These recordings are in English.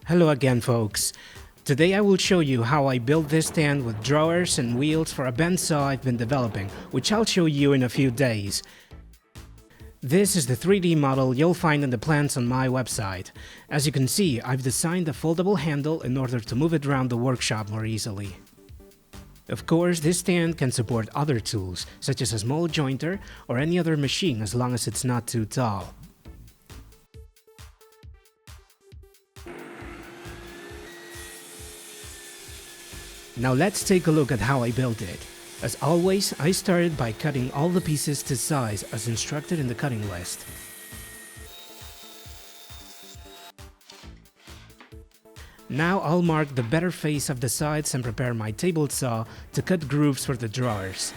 Hello again, folks. Today I will show you how I built this stand with drawers and wheels for a bend saw I've been developing, which I'll show you in a few days. This is the 3D model you'll find in the plans on my website. As you can see, I've designed a foldable handle in order to move it around the workshop more easily. Of course, this stand can support other tools, such as a small jointer or any other machine as long as it's not too tall. Now let's take a look at how I built it. As always, I started by cutting all the pieces to size as instructed in the cutting list. Now I'll mark the better face of the sides and prepare my table saw to cut grooves for the drawers.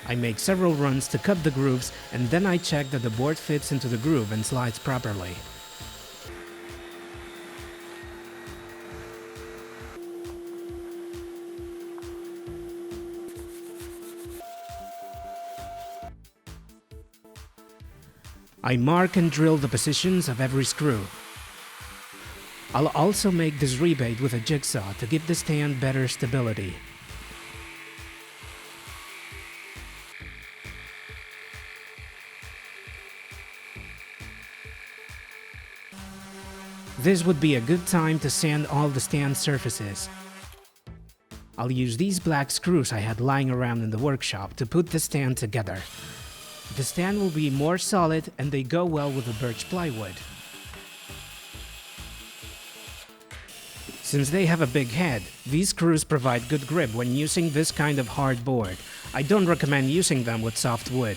I make several runs to cut the grooves, and then I check that the board fits into the groove and slides properly. I mark and drill the positions of every screw. I'll also make this rebate with a jigsaw to give the stand better stability. This would be a good time to sand all the stand surfaces. I'll use these black screws I had lying around in the workshop to put the stand together. The stand will be more solid and they go well with the birch plywood. Since they have a big head, these screws provide good grip when using this kind of hard board. I don't recommend using them with soft wood.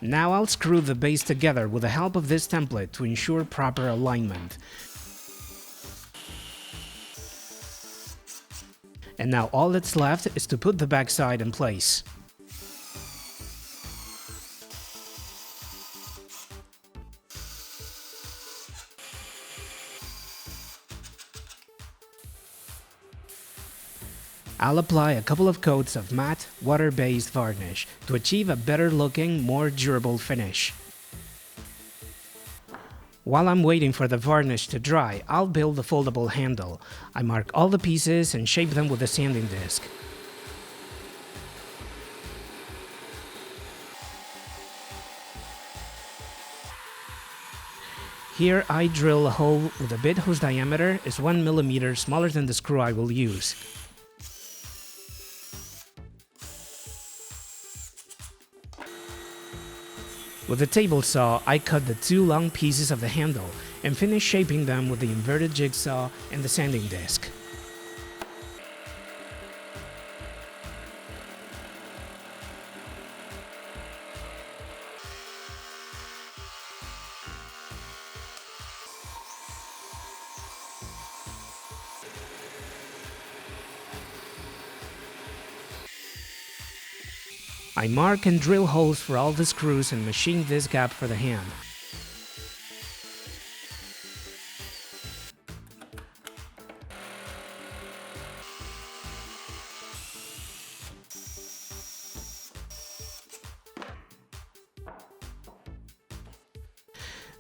Now I'll screw the base together with the help of this template to ensure proper alignment. And now all that's left is to put the backside in place. I'll apply a couple of coats of matte, water-based varnish to achieve a better looking, more durable finish. While I'm waiting for the varnish to dry, I'll build the foldable handle. I mark all the pieces and shape them with a sanding disc. Here I drill a hole with a bit whose diameter is 1 mm smaller than the screw I will use. With the table saw, I cut the two long pieces of the handle and finish shaping them with the inverted jigsaw and the sanding disc. I mark and drill holes for all the screws and machine this gap for the hand.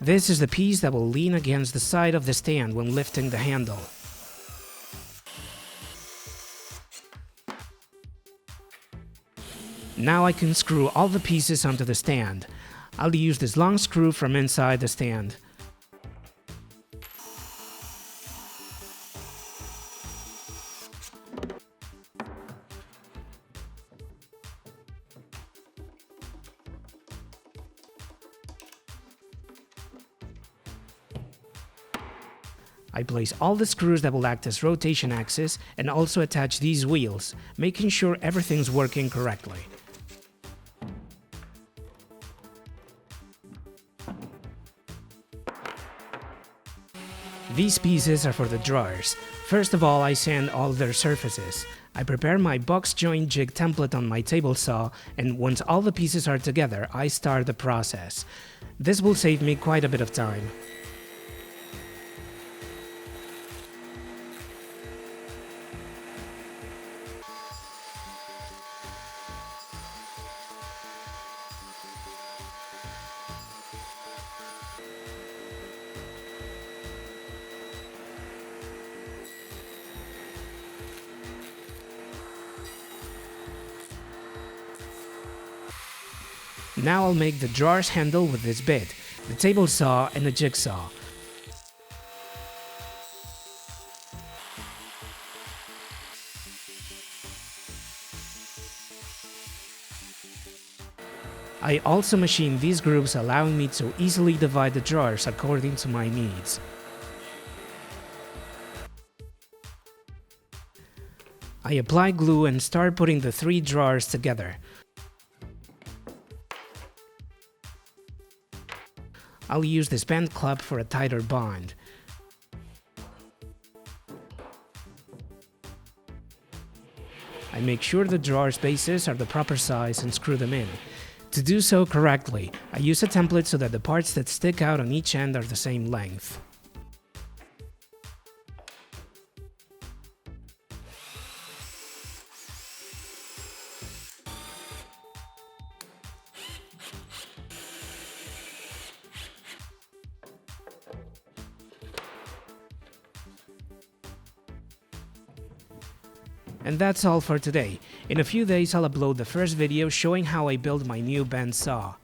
This is the piece that will lean against the side of the stand when lifting the handle. Now I can screw all the pieces onto the stand. I'll use this long screw from inside the stand. I place all the screws that will act as rotation axis and also attach these wheels, making sure everything's working correctly. These pieces are for the drawers. First of all, I sand all their surfaces. I prepare my box joint jig template on my table saw, and once all the pieces are together, I start the process. This will save me quite a bit of time. Now I'll make the drawer's handle with this bit, the table saw and a jigsaw. I also machined these grooves, allowing me to easily divide the drawers according to my needs. I apply glue and start putting the 3 drawers together. I'll use this bent club for a tighter bond. I make sure the drawer spaces are the proper size and screw them in. To do so correctly, I use a template so that the parts that stick out on each end are the same length. And that's all for today. In a few days I'll upload the first video showing how I build my new bend saw.